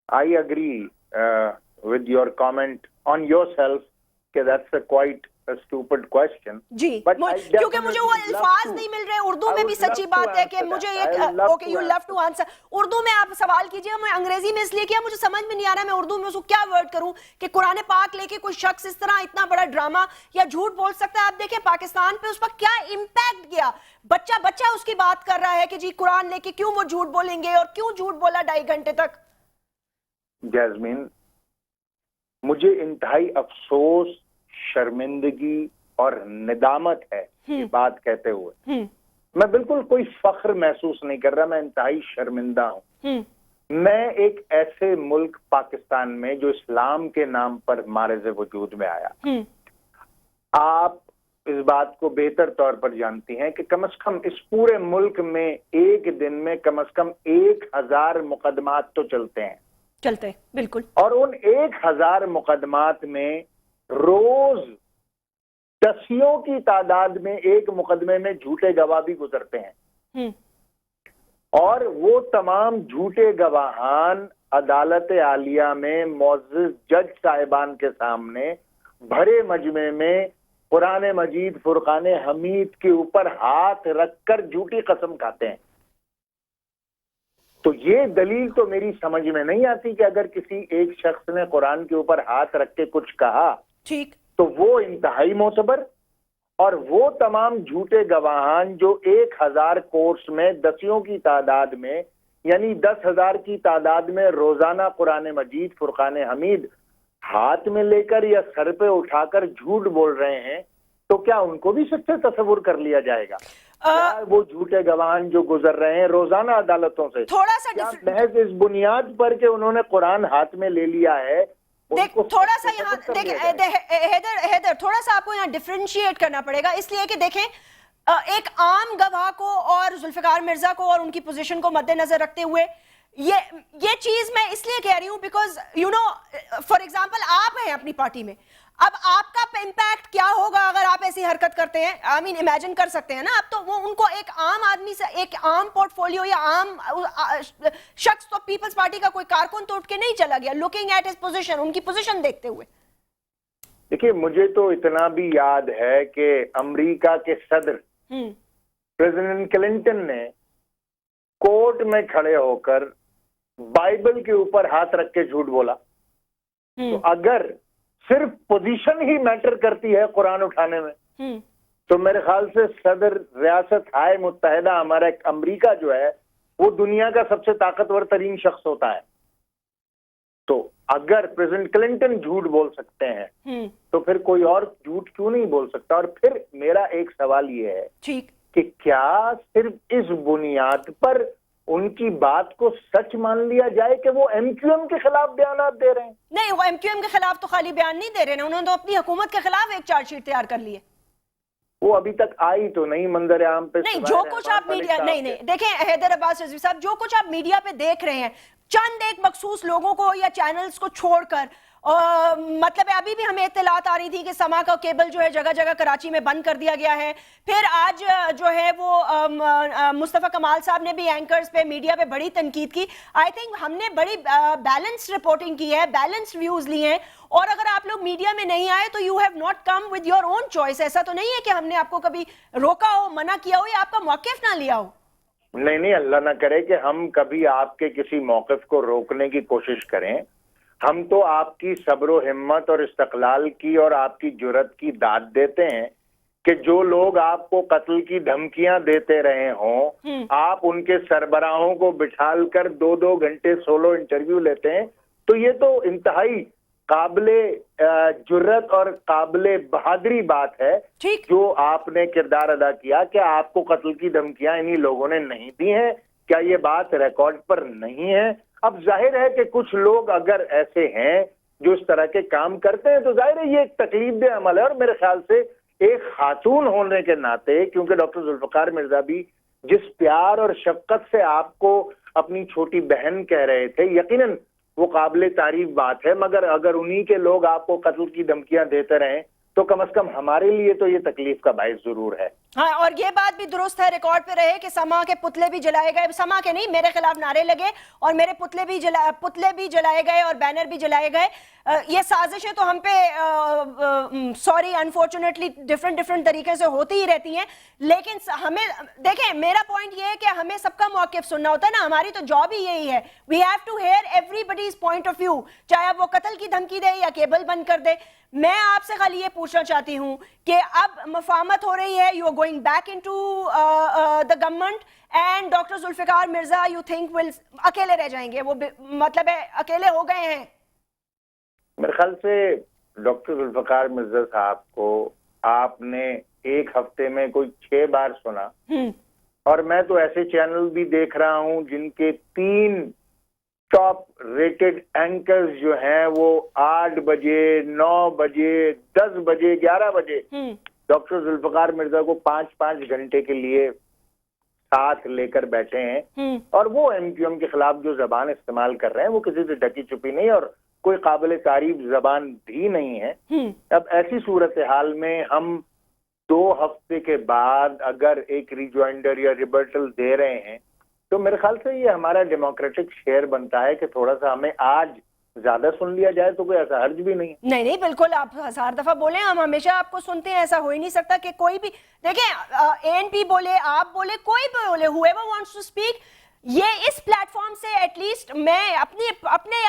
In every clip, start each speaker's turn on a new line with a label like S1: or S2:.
S1: I agree with your comment on yourself that that's a quite a stupid question.
S2: جی کیونکہ مجھے وہ الفاظ نہیں مل رہے. اردو میں بھی سچی بات ہے کہ مجھے ایک okay you love to answer. Urdu میں آپ سوال کیجئے. میں انگریزی میں اس لیے کیا مجھے سمجھ میں نہیں آ رہا میں اردو میں اس کو کیا ورڈ کروں کہ قرآن پاک لے کے کوئی شخص اس طرح اتنا بڑا ڈرامہ یا جھوٹ بول سکتا ہے. آپ دیکھیں پاکستان پہ اس پر کیا امپیکٹ گیا. بچہ اس کی بات کر رہا ہے کہ جی قرآن لے کے کیوں وہ جھوٹ بولیں گے اور کیوں جھوٹ بولا 2.5 گھنٹے تک.
S1: جیسمین مجھے انتہائی افسوس، شرمندگی اور ندامت ہے یہ بات کہتے ہوئے. میں بالکل کوئی فخر محسوس نہیں کر رہا، میں انتہائی شرمندہ ہوں. میں ایک ایسے ملک پاکستان میں جو اسلام کے نام پر معرض وجود میں آیا. آپ اس بات کو بہتر طور پر جانتی ہیں کہ کم از کم اس پورے ملک میں ایک دن میں کم از کم 1000 مقدمات تو چلتے ہیں.
S2: چلتے بالکل. اور
S1: ان 1000 مقدمات میں روز دسیوں کی تعداد میں ایک مقدمے میں جھوٹے گواہ بھی گزرتے ہیں. اور وہ تمام جھوٹے گواہان عدالت عالیہ میں معزز جج صاحبان کے سامنے بھرے مجمع میں قرآن مجید فرقان حمید کے اوپر ہاتھ رکھ کر جھوٹی قسم کھاتے ہیں. تو یہ دلیل تو میری سمجھ میں نہیں آتی کہ اگر کسی ایک شخص نے قرآن کے اوپر ہاتھ رکھ کے کچھ کہا
S2: ٹھیک
S1: تو وہ انتہائی معتبر، اور وہ تمام جھوٹے گواہان جو 1000 کورس میں دسیوں کی تعداد میں یعنی 10,000 کی تعداد میں روزانہ قرآن مجید فرقان حمید ہاتھ میں لے کر یا سر پہ اٹھا کر جھوٹ بول رہے ہیں، تو کیا ان کو بھی سچے تصور کر لیا جائے گا؟ وہ جھوٹے گواہان جو گزر رہے ہیں روزانہ عدالتوں سے
S2: تھوڑا سا
S1: محض اس بنیاد پر کہ انہوں نے قرآن ہاتھ میں لے لیا ہے،
S2: تھوڑا سا یہاں حیدر تھوڑا سا آپ کو یہاں ڈیفرینشیٹ کرنا پڑے گا، اس لیے کہ دیکھیں ایک عام گواہ کو اور ذوالفقار مرزا کو اور ان کی پوزیشن کو مد نظر رکھتے ہوئے یہ چیز میں اس لیے کہہ رہی ہوں because you know for example آپ ہیں اپنی پارٹی میں، اب آپ کا امپیکٹ کیا ہوگا اگر آپ ایسی حرکت کرتے ہیں؟ آئی مین امیجن کر سکتے ہیں نا آپ. تو وہ ان کو ایک عام آدمی سے ایک عام پورٹ فولیو یا عام شخص تو پیپلز پارٹی کا کوئی کارکن تو اٹھ کے نہیں چلا گیا لوکنگ ایٹ ہز پوزیشن، ان کی پوزیشن دیکھتے ہوئے.
S1: دیکھیے مجھے تو اتنا بھی یاد ہے کہ امریکہ کے صدر پریزیڈنٹ کلنٹن نے کورٹ میں کھڑے ہو کر بائبل کے اوپر ہاتھ رکھ کے جھوٹ بولا. تو اگر صرف پوزیشن ہی میٹر کرتی ہے قرآن اٹھانے میں تو میرے خیال سے صدر ریاست ہائے متحدہ ہمارا امریکہ جو ہے وہ دنیا کا سب سے طاقتور ترین شخص ہوتا ہے. تو اگر پریزیڈنٹ کلنٹن جھوٹ بول سکتے ہیں تو پھر کوئی اور جھوٹ کیوں نہیں بول سکتا؟ اور پھر میرا ایک سوال یہ ہے کہ کیا صرف اس بنیاد پر ان کی بات کو سچ مان لیا جائے کہ وہ ایم کیو ایم کے خلاف بیانات دے رہے ہیں؟
S2: نہیں، وہ ایم کیو ایم کے خلاف تو خالی بیان نہیں دے رہے ہیں، انہوں نے تو اپنی حکومت کے خلاف ایک چارج شیٹ تیار کر لی ہے.
S1: وہ ابھی تک آئی تو نہیں منظر عام پہ.
S2: نہیں، جو کچھ آپ میڈیا نہیں دیکھیں حیدر عباس رضوی صاحب، جو کچھ آپ میڈیا پہ دیکھ رہے ہیں چند ایک مخصوص لوگوں کو یا چینلز کو چھوڑ کر، مطلب ابھی بھی ہمیں اطلاعات آ رہی تھی کہ سما کا کیبل جو ہے جگہ جگہ کراچی میں بند کر دیا گیا ہے. پھر آج جو ہے وہ مصطفیٰ کمال صاحب نے بھی اینکرز پہ میڈیا پہ بڑی تنقید کی. آئی تھنک ہم نے بڑی بیلنس رپورٹنگ کی ہے، بیلنس ویوز لی ہیں. اور اگر آپ لوگ میڈیا میں نہیں آئے تو you have not come with your own choice. ایسا تو نہیں ہے کہ ہم نے آپ کو کبھی روکا ہو، منع کیا ہو یا آپ کا موقف نہ لیا ہو.
S1: نہیں، اللہ نہ کرے کہ ہم کبھی آپ کے کسی موقف کو روکنے کی کوشش کریں. ہم تو آپ کی صبر و ہمت اور استقلال کی اور آپ کی جرات کی داد دیتے ہیں کہ جو لوگ آپ کو قتل کی دھمکیاں دیتے رہے ہوں آپ ان کے سربراہوں کو بٹھال کر 2 گھنٹے سولو انٹرویو لیتے ہیں. تو یہ تو انتہائی قابل جرات اور قابل بہادری بات ہے جو آپ نے کردار ادا کیا کہ آپ کو قتل کی دھمکیاں انہی لوگوں نے نہیں دی ہیں. کیا یہ بات ریکارڈ پر نہیں ہے؟ اب ظاہر ہے کہ کچھ لوگ اگر ایسے ہیں جو اس طرح کے کام کرتے ہیں تو ظاہر ہے یہ ایک تکلیف دہ عمل ہے. اور میرے خیال سے ایک خاتون ہونے کے ناطے، کیونکہ ڈاکٹر ذوالفقار مرزا بھی جس پیار اور شفقت سے آپ کو اپنی چھوٹی بہن کہہ رہے تھے، یقیناً وہ قابل تعریف بات ہے. مگر اگر انہی کے لوگ آپ کو قتل کی دھمکیاں دیتے رہیں تو کم از کم ہمارے لیے تو یہ تکلیف کا باعث ضرور ہے.
S2: ہاں، اور یہ بات بھی درست ہے، ریکارڈ پہ رہے کہ سما کے پتلے بھی جلائے گئے، سما کے نہیں، میرے خلاف نعرے لگے اور میرے پتلے بھی جلائے گئے اور بینر بھی جلائے گئے. یہ سازشیں تو ہم پہ سوری انفارچونیٹلی ڈفرنٹ طریقے سے ہوتی ہی رہتی ہیں، لیکن ہمیں دیکھیں، میرا پوائنٹ یہ ہے کہ ہمیں سب کا موقف سننا ہوتا ہے نا، ہماری تو جاب ہی یہی ہے. We have to hear everybody's point of view, چاہے آپ وہ قتل کی دھمکی دے یا کیبل بند کر دے. میں آپ سے خالی یہ پوچھنا چاہتی ہوں کہ اب مفاہمت ہو رہی ہے، you are going back into the government and doctor Zulfiqar Mirza you think will اکیلے رہ جائیں گے، وہ مطلب ہے اکیلے ہو گئے ہیں؟
S1: میرے خیال سے ڈاکٹر ذوالفقار مرزا صاحب کو آپ نے ایک ہفتے میں کوئی 6 بار سنا، اور میں تو ایسے چینل بھی دیکھ رہا ہوں جن کے 3 ٹاپ ریٹڈ اینکرز جو ہیں وہ 8 بجے 9 بجے 10 بجے 11 بجے ڈاکٹر ذوالفقار مرزا کو 5 گھنٹے کے لیے ساتھ لے کر بیٹھے ہیں، اور وہ ایم کیو ایم کے خلاف جو زبان استعمال کر رہے ہیں وہ کسی سے ڈکی چھپی نہیں اور کوئی قابل تعریف زبان بھی نہیں ہے. اب ایسی صورتحال میں ہم 2 ہفتے کے بعد اگر ایک ریجوائنڈر یا ریبرٹل دے رہے ہیں تو میرے خیال سے یہ ہمارا ڈیموکریٹک شیئر بنتا ہے کہ تھوڑا سا ہمیں آج زیادہ سن لیا جائے تو کوئی ایسا حرج بھی نہیں.
S2: نہیں بالکل، آپ 1000 دفعہ بولیں، ہم ہمیشہ آپ کو سنتے ہیں. ایسا ہو ہی نہیں سکتا کہ کوئی بھی، دیکھیں ANP بولے، آپ بولے، کوئی بھی بولے، whoever wants to speak، یہ اس پلیٹ فارم سے ایٹ لیسٹ میں اپنے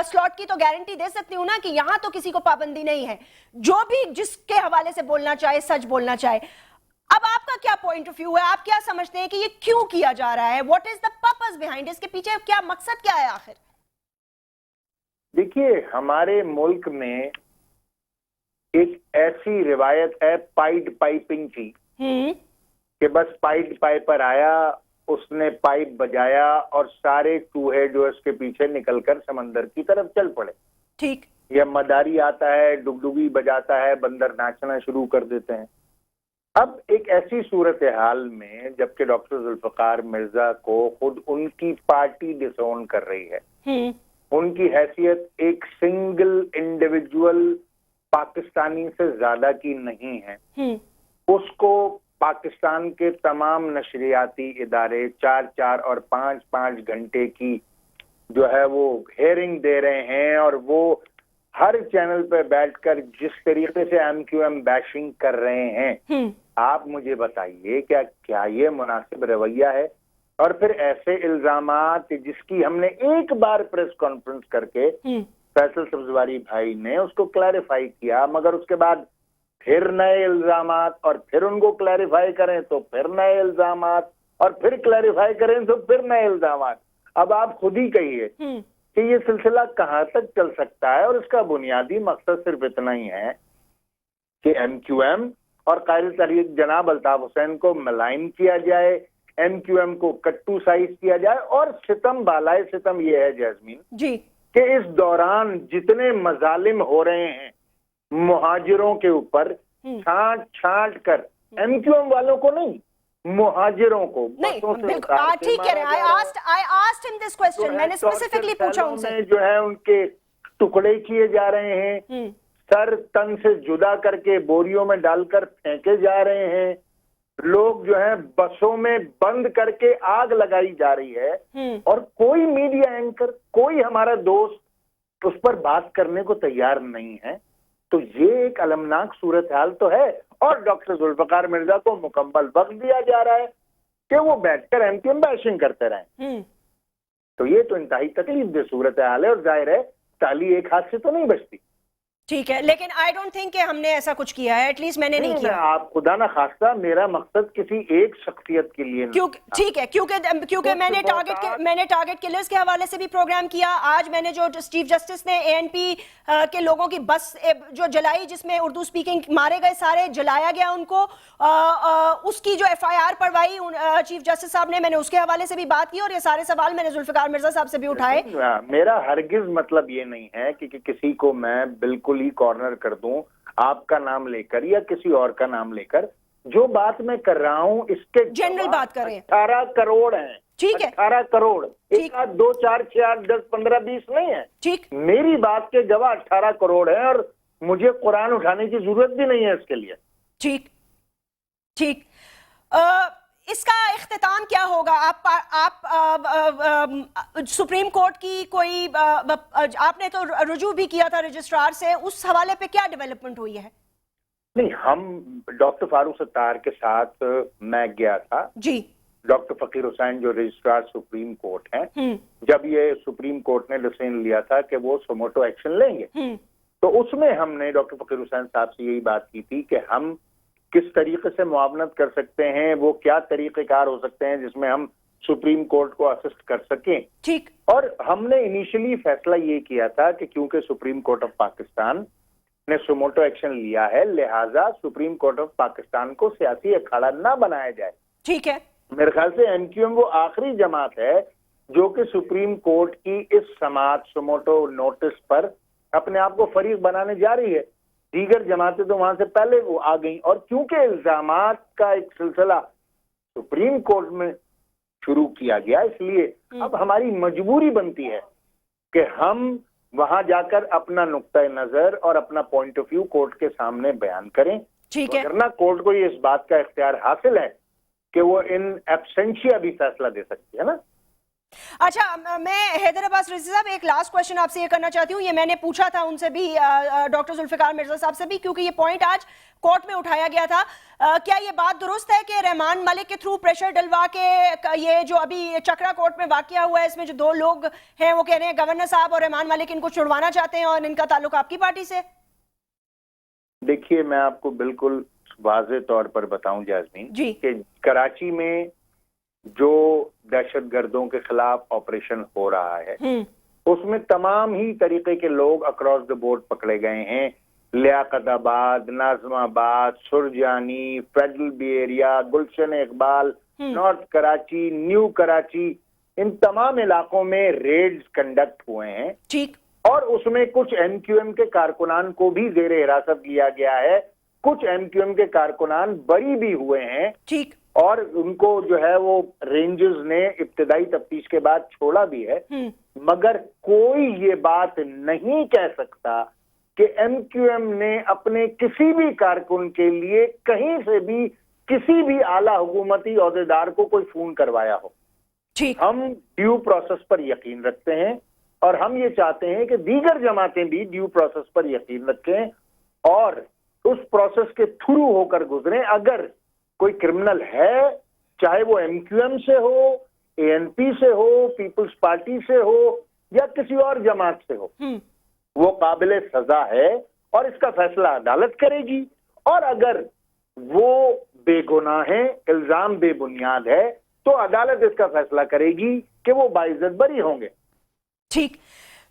S2: سلاٹ کی تو گارنٹی دے سکتی ہوں نا کہ یہاں تو کسی کو پابندی نہیں ہے، جو بھی جس کے حوالے سے بولنا چاہے، سچ بولنا چاہے. اب آپ کا کیا پوائنٹ آف ویو ہے؟ آپ کیا سمجھتے ہیں کہ یہ کیوں کیا جا رہا ہے؟ What is the purpose behind, اس کے پیچھے کیا مقصد کیا ہے آخر؟
S1: دیکھیے، ہمارے ملک میں ایک ایسی روایت ہے پائڈ پائپنگ کی کہ بس پائڈ پائپر آیا، اس نے پائپ بجایا اور سارے چوہے جو اس کے پیچھے نکل کر سمندر کی طرف چل پڑے.
S2: ٹھیک.
S1: یا مداری آتا ہے، ڈگڈگی بجاتا ہے، بندر ناچنا شروع کر دیتے ہیں. اب ایک ایسی صورتحال میں جبکہ ڈاکٹر ذوالفقار مرزا کو خود ان کی پارٹی ڈس اون کر رہی ہے، ان کی حیثیت ایک سنگل انڈیویجول پاکستانی سے زیادہ کی نہیں ہے، اس کو پاکستان کے تمام نشریاتی ادارے 4 اور 5 گھنٹے کی جو ہے وہ ہیئرنگ دے رہے ہیں، اور وہ ہر چینل پہ بیٹھ کر جس طریقے سے ایم کیو ایم بیشنگ کر رہے ہیں، آپ مجھے بتائیے کیا یہ مناسب رویہ ہے؟ اور پھر ایسے الزامات جس کی ہم نے ایک بار پریس کانفرنس کر کے فیصل سبزواری بھائی نے اس کو کلیریفائی کیا، مگر اس کے بعد پھر نئے الزامات، اور پھر ان کو کلیریفائی کریں تو پھر نئے الزامات، اور پھر کلیریفائی کریں تو پھر نئے الزامات. اب آپ خود ہی کہیے کہ یہ سلسلہ کہاں تک چل سکتا ہے؟ اور اس کا بنیادی مقصد صرف اتنا ہی ہے کہ ایم کیو ایم اور قائد تحریک جناب الطاف حسین کو ملائم کیا جائے، ایم کیو ایم کو کٹو سائز کیا جائے. اور ستم بالائے ستم یہ ہے جیسمین
S2: جی
S1: کہ اس دوران جتنے مظالم ہو رہے ہیں مہاجروں کے اوپر، چھانٹ کر ایم کیو ایم والوں کو نہیں، مہاجروں کو
S2: ٹھیک کہہ رہے ہیں. I asked him this question، میں نے اسپیسیفکلی پوچھا ان سے،
S1: جو ہے ان کے ٹکڑے کیے جا رہے ہیں، سر تن سے جدا کر کے بوریوں میں ڈال کر پھینکے جا رہے ہیں، لوگ جو ہیں بسوں میں بند کر کے آگ لگائی جا رہی ہے، اور کوئی میڈیا اینکر، کوئی ہمارا دوست اس پر بات کرنے کو تیار نہیں ہے. تو یہ ایک المناک صورتحال تو ہے، اور ڈاکٹر ذوالفقار مرزا کو مکمل وقت دیا جا رہا ہے کہ وہ بیٹھ کر ایم کیو ایم بیشنگ کرتے رہیں. تو یہ تو انتہائی تکلیف دہ صورتحال ہے، اور ظاہر ہے تالی ایک ہاتھ سے تو نہیں بچتی.
S2: ٹھیک ہے، لیکن آئی ڈونٹ تھنک کہ ہم نے ایسا کچھ کیا ہے، ایٹ لیسٹ میں نے نہیں کیا.
S1: آپ خدا نہ خواستہ، میرا مقصد کسی ایک شخصیت کے لیے نہیں.
S2: ٹھیک ہے، کیونکہ میں نے ٹارگٹ کلرز کے حوالے سے بھی پروگرام کیا. آج میں نے جو چیف جسٹس نے ANP کے لوگوں کی بس جو جلائی، جس میں اردو سپیکنگ مارے گئے سارے، جلایا گیا ان کو، اس کی جو FIR پڑھوائی چیف جسٹس صاحب نے، میں نے اس کے حوالے سے بھی بات کی، اور یہ سارے سوال میں نے ذوالفقار مرزا صاحب سے بھی اٹھائے.
S1: میرا ہرگز مطلب یہ نہیں ہے کہ کسی کو میں بالکل ہی کارنر کر دوں آپ کا نام لے کر یا کسی اور کا نام لے کر. جو بات میں کر رہا ہوں اس کے
S2: جنرل بات کریں.
S1: 18 کروڑ ہیں.
S2: ٹھیک ہے،
S1: 18 کروڑ، 1 8 2 4 6 8 10 15 20 نہیں ہے.
S2: ٹھیک،
S1: میری بات کے گواہ 18 کروڑ ہیں، اور مجھے قرآن اٹھانے کی ضرورت بھی نہیں ہے اس کے لیے.
S2: ٹھیک. اس کا اختتام کیا ہوگا؟ آپ سپریم کورٹ کی کوئی آپ نے تو رجوع بھی کیا تھا رجسٹرار سے، اس حوالے پہ کیا ڈیولپمنٹ ہوئی ہے؟
S1: نہیں، ہم ڈاکٹر فاروق ستار کے ساتھ میں گیا تھا
S2: جی،
S1: ڈاکٹر فقیر حسین جو رجسٹرار سپریم کورٹ ہیں، جب یہ سپریم کورٹ نے ڈسیژن لیا تھا کہ وہ سوموٹو ایکشن لیں گے، تو اس میں ہم نے ڈاکٹر فقیر حسین صاحب سے یہی بات کی تھی کہ ہم کس طریقے سے معاونت کر سکتے ہیں، وہ کیا طریقہ کار ہو سکتے ہیں جس میں ہم سپریم کورٹ کو اسسٹ کر سکیں.
S2: ٹھیک.
S1: اور ہم نے انیشلی فیصلہ یہ کیا تھا کہ کیونکہ سپریم کورٹ آف پاکستان نے سوموٹو ایکشن لیا ہے، لہٰذا سپریم کورٹ آف پاکستان کو سیاسی اکھاڑا نہ بنایا جائے.
S2: ٹھیک ہے.
S1: میرے خیال سے ایم کیو ایم وہ آخری جماعت ہے جو کہ سپریم کورٹ کی اس سماعت سوموٹو نوٹس پر اپنے آپ کو فریق بنانے جا رہی ہے. دیگر جماعتیں تو وہاں سے پہلے وہ آ گئیں، اور کیونکہ الزامات کا ایک سلسلہ سپریم کورٹ میں شروع کیا گیا، اس لیے اب ہماری مجبوری بنتی ہے کہ ہم وہاں جا کر اپنا نقطۂ نظر اور اپنا پوائنٹ آف ویو کورٹ کے سامنے بیان کریں.
S2: ٹھیک ہے.
S1: ورنہ کورٹ کو یہ اس بات کا اختیار حاصل ہے کہ وہ ان ایبسینشیا بھی فیصلہ دے سکتی ہے نا.
S2: اچھا، میں حیدر عباس رضوی صاحب ایک لاسٹ کوشچن آپ سے یہ کرنا چاہتی ہوں. یہ میں نے پوچھا تھا ان سے بھی، ڈاکٹر ذوالفقار مرزا صاحب سے بھی، کیونکہ یہ پوائنٹ آج کورٹ میں اٹھایا گیا تھا. کیا یہ بات درست ہے کہ رحمان ملک کے تھرو پریشر ڈلوا کے یہ جو ابھی چکرا کورٹ میں واقعہ ہوا ہے، اس میں جو دو لوگ ہیں وہ کہہ رہے ہیں گورنر صاحب اور رحمان ملک ان کو چھڑوانا چاہتے ہیں اور ان کا تعلق آپ کی پارٹی سے؟
S1: دیکھیے، میں آپ کو بالکل واضح طور پر بتاؤں جاسمین
S2: جی،
S1: کہ کراچی میں جو دہشت گردوں کے خلاف آپریشن ہو رہا ہے اس میں تمام ہی طریقے کے لوگ اکراس دا بورڈ پکڑے گئے ہیں. لیاقت آباد، ناظم آباد، Surjani, federal be area, Gulshan Iqbal, north Karachi, new Karachi, ان تمام علاقوں میں ریڈز کنڈکٹ ہوئے ہیں.
S2: ٹھیک.
S1: اور اس میں کچھ ایم کیو ایم کے کارکنان کو بھی زیر حراست لیا گیا ہے، کچھ ایم کیو ایم کے کارکنان بری بھی ہوئے ہیں.
S2: ٹھیک. اور
S1: ان کو جو ہے وہ رینجرز نے ابتدائی تفتیش کے بعد چھوڑا بھی ہے. مگر کوئی یہ بات نہیں کہہ سکتا کہ ایم کیو ایم نے اپنے کسی بھی کارکن کے لیے کہیں سے بھی کسی بھی اعلیٰ حکومتی عہدیدار کو کوئی فون کروایا ہو. ہم ڈیو پروسیس پر یقین رکھتے ہیں اور ہم یہ چاہتے ہیں کہ دیگر جماعتیں بھی ڈیو پروسیس پر یقین رکھیں اور اس پروسیس کے تھرو ہو کر گزریں. اگر کوئی کرمنل ہے، چاہے وہ ایم کیو ایم سے ہو، اے این پی سے ہو، پیپلز پارٹی سے ہو یا کسی اور جماعت سے ہو، وہ قابل سزا ہے اور اس کا فیصلہ عدالت کرے گی. اور اگر وہ بے گناہ ہیں، الزام بے بنیاد ہے، تو عدالت اس کا فیصلہ کرے گی کہ وہ باعزت بری ہوں گے.
S2: ٹھیک.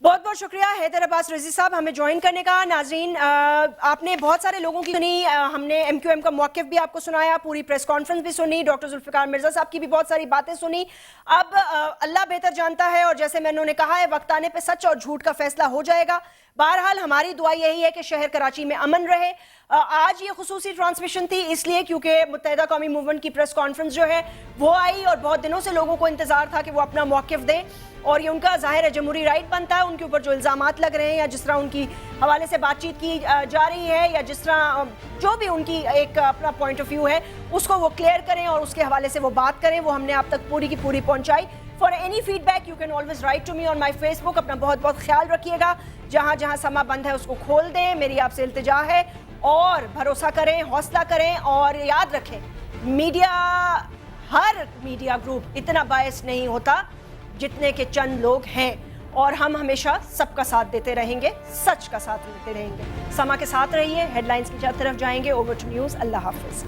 S2: بہت بہت شکریہ حیدر عباس رضوی صاحب ہمیں جوائن کرنے کا. ناظرین، آپ نے بہت سارے لوگوں کی سنی، ہم نے ایم کیو ایم کا موقف بھی آپ کو سنایا، پوری پریس کانفرنس بھی سنی، ڈاکٹر ذوالفقار مرزا صاحب کی بھی بہت ساری باتیں سنی. اب اللہ بہتر جانتا ہے، اور جیسے میں نے کہا ہے وقت آنے پہ سچ اور جھوٹ کا فیصلہ ہو جائے گا. بہرحال ہماری دعا یہی ہے کہ شہر کراچی میں امن رہے. آج یہ خصوصی ٹرانسمیشن تھی اس لیے کیونکہ متحدہ قومی موومنٹ کی پریس کانفرنس جو ہے وہ آئی اور بہت دنوں سے لوگوں کو انتظار تھا کہ وہ اپنا موقف دیں، اور یہ ان کا ظاہر ہے جمہوری رائٹ بنتا ہے. ان کے اوپر جو الزامات لگ رہے ہیں یا جس طرح ان کی حوالے سے بات چیت کی جا رہی ہے یا جس طرح جو بھی ان کی ایک اپنا پوائنٹ آف ویو ہے اس کو وہ کلیئر کریں اور اس کے حوالے سے وہ بات کریں. وہ ہم نے آپ تک پوری کی پوری پہنچائی. For any feedback you can always write to me on my Facebook. اپنا بہت بہت خیال رکھیے گا. جہاں جہاں سما بند ہے اس کو کھول دیں، میری آپ سے التجا ہے. اور بھروسہ کریں، حوصلہ کریں، اور یاد رکھیں میڈیا، ہر میڈیا گروپ اتنا باعث نہیں ہوتا جتنے کہ چند لوگ ہیں، اور ہم ہمیشہ سب کا ساتھ دیتے رہیں گے، سچ کا ساتھ دیتے رہیں گے. سما کے ساتھ رہیے. ہیڈ لائنز کی طرف جائیں گے. Over to news. اللہ حافظ.